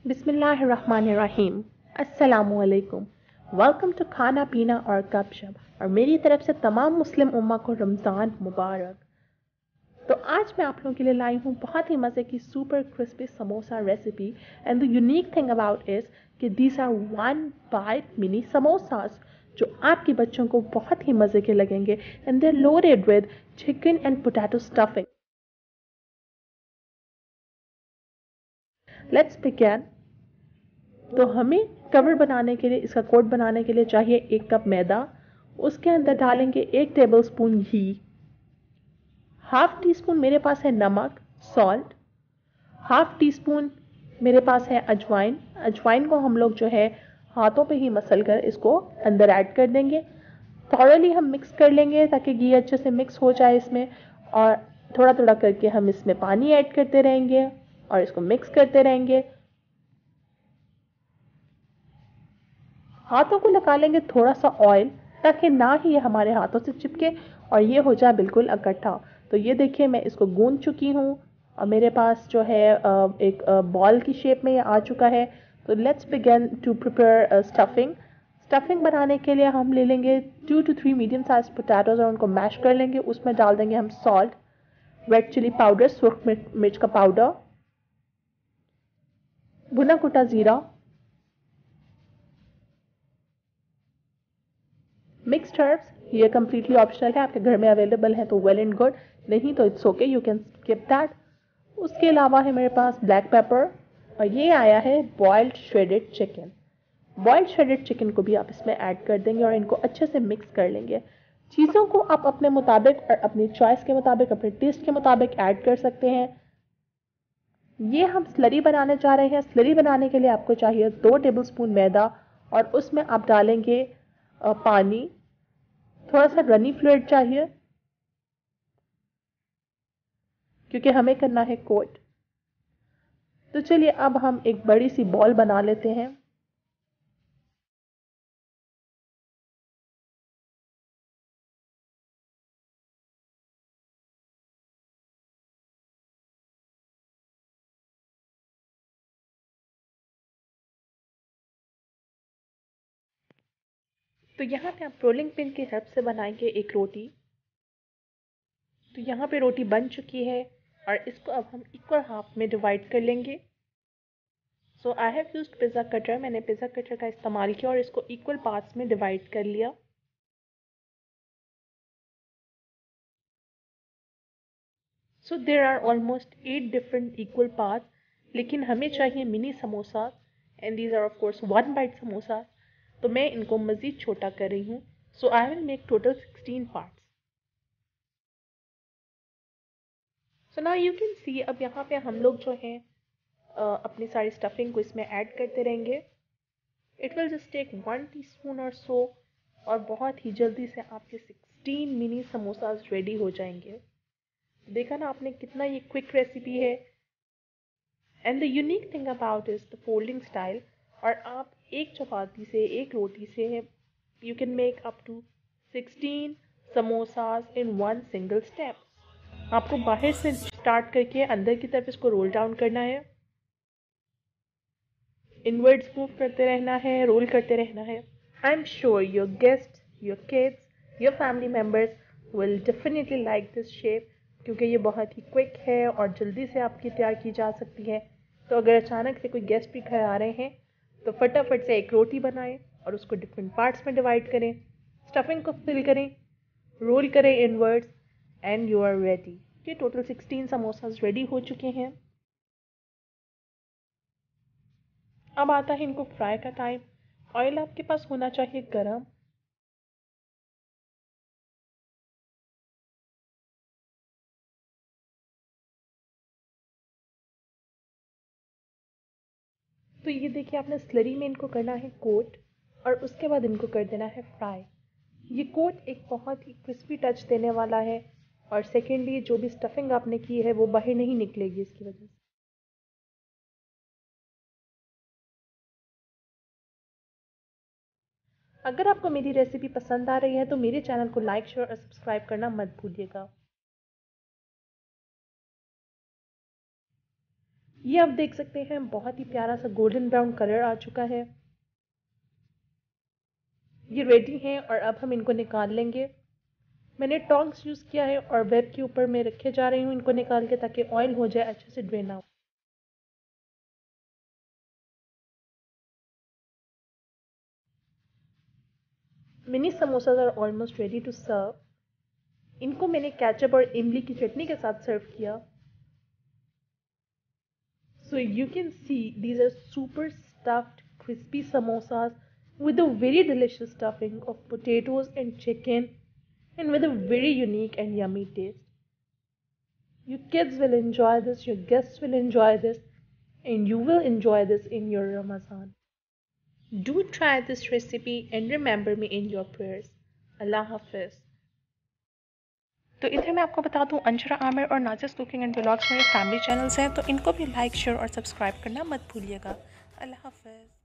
बिस्मिल्लाहिर्रहमानिर्रहीम। अस्सलामुअलैकुम। Welcome to खाना पीना और गपशप और मेरी तरफ से तमाम मुस्लिम उम्मा को रमज़ान मुबारक। तो आज मैं आप लोगों के लिए लाई हूँ बहुत ही मज़े की super crispy samosa recipe. And the unique thing about is कि these are one bite mini samosas जो आपके बच्चों को बहुत ही मज़े के लगेंगे। And they loaded with chicken and potato stuffing. Let's begin. तो हमें कवर बनाने के लिए, इसका कोट बनाने के लिए चाहिए 1 कप मैदा। उसके अंदर डालेंगे 1 टेबलस्पून घी, हाफ टी स्पून मेरे पास है नमक सॉल्ट, हाफ टी स्पून मेरे पास है अजवाइन। अजवाइन को हम लोग जो है हाथों पे ही मसल कर इसको अंदर ऐड कर देंगे। थॉरली हम मिक्स कर लेंगे ताकि घी अच्छे से मिक्स हो जाए इसमें, और थोड़ा थोड़ा करके हम इसमें पानी ऐड करते रहेंगे और इसको मिक्स करते रहेंगे। हाथों को लगा लेंगे थोड़ा सा ऑयल ताकि ना ही ये हमारे हाथों से चिपके और ये हो जाए बिल्कुल इकट्ठा। तो ये देखिए मैं इसको गूंद चुकी हूँ और मेरे पास जो है एक बॉल की शेप में ये आ चुका है। तो let's begin to prepare stuffing. Stuffing बनाने के लिए हम ले लेंगे 2 to 3 मीडियम साइज पोटैटोज और उनको मैश कर लेंगे। उसमें डाल देंगे हम सॉल्ट, रेड चिली पाउडर, सुर्ख मिर्च का पाउडर, भुना कुटा जीरा, मिक्स्ड हर्ब्स। ये कम्प्लीटली ऑप्शनल है, आपके घर में अवेलेबल है तो वेल एंड गुड, नहीं तो it's okay, you can skip that. उसके अलावा है मेरे पास ब्लैक पेपर और ये आया है boiled shredded chicken. Boiled shredded chicken को भी आप इसमें ऐड कर देंगे और इनको अच्छे से मिक्स कर लेंगे। चीज़ों को आप अपने मुताबिक और अपनी चॉइस के मुताबिक, अपने टेस्ट के मुताबिक ऐड कर सकते हैं। ये हम स्लरी बनाने जा रहे हैं। स्लरी बनाने के लिए आपको चाहिए 2 टेबलस्पून मैदा और उसमें आप डालेंगे पानी, थोड़ा सा रनी फ्लूइड चाहिए क्योंकि हमें करना है कोट। तो चलिए अब हम एक बड़ी सी बॉल बना लेते हैं। तो यहाँ पे आप रोलिंग पिन की हेल्प से बनाएंगे एक रोटी। तो यहाँ पे रोटी बन चुकी है और इसको अब हम इक्वल हाफ में डिवाइड कर लेंगे। So I have used pizza cutter. मैंने पिज़्ज़ा कटर का इस्तेमाल किया और इसको इक्वल पार्ट्स में डिवाइड कर लिया। So there are almost 8 different equal parts, लेकिन हमें चाहिए mini samosa and these are of course 1 bite samosa. तो मैं इनको मज़ीद छोटा कर रही हूँ। So I will make total 16 parts. So now you can see, अब यहाँ पे हम लोग जो है अपनी सारी स्टफिंग को इसमें ऐड करते रहेंगे। It will just take 1 teaspoon or so, और बहुत ही जल्दी से आपके 16 मिनी समोसाज रेडी हो जाएंगे। देखा ना आपने कितना ये क्विक रेसिपी है। And the unique thing about is the folding style. और आप एक चपाती से, एक रोटी से you can make up to 16 samosas in one single step. आपको बाहर से स्टार्ट करके अंदर की तरफ इसको रोल डाउन करना है, इनवर्ड्स मूव करते रहना है, रोल करते रहना है। I am sure your guest, your kids, your family members will definitely like this shape क्योंकि ये बहुत ही क्विक है और जल्दी से आपकी तैयार की जा सकती है। तो अगर अचानक से कोई गेस्ट भी घर आ रहे हैं तो फटाफट से एक रोटी बनाएं और उसको डिफरेंट पार्ट्स में डिवाइड करें, स्टफिंग को फिल करें, रोल करें inwards, and you are ready. ये टोटल 16 समोसाज रेडी हो चुके हैं। अब आता है इनको फ्राई का टाइम। ऑयल आपके पास होना चाहिए गरम। तो ये देखिए आपने स्लरी में इनको करना है कोट और उसके बाद इनको कर देना है फ्राई। ये कोट एक बहुत ही क्रिस्पी टच देने वाला है और सेकेंडली जो भी स्टफिंग आपने की है वो बाहर नहीं निकलेगी इसकी वजह से। अगर आपको मेरी रेसिपी पसंद आ रही है तो मेरे चैनल को लाइक, शेयर और सब्सक्राइब करना मत भूलिएगा। ये आप देख सकते हैं बहुत ही प्यारा सा गोल्डन ब्राउन कलर आ चुका है। ये रेडी हैं और अब हम इनको निकाल लेंगे। मैंने टोंग्स यूज़ किया है और वेब के ऊपर मैं रखे जा रही हूँ इनको निकाल के, ताकि ऑयल हो जाए अच्छे से drain out. Mini samosas are almost ready to serve. इनको मैंने केचप और इमली की चटनी के साथ सर्व किया। So you can see these are super stuffed crispy samosas with a very delicious stuffing of potatoes and chicken, and with a very unique and yummy taste. Your kids will enjoy this, your guests will enjoy this, and you will enjoy this in your Ramazan. Do try this recipe and remember me in your prayers. Allah Hafiz. तो इधर मैं आपको बता दूं, अंशरा आमिर और Nazis cooking and vlogs मेरे family channels हैं, तो इनको भी लाइक शेयर और सब्सक्राइब करना मत भूलिएगा। अल्लाह हाफ़िज़।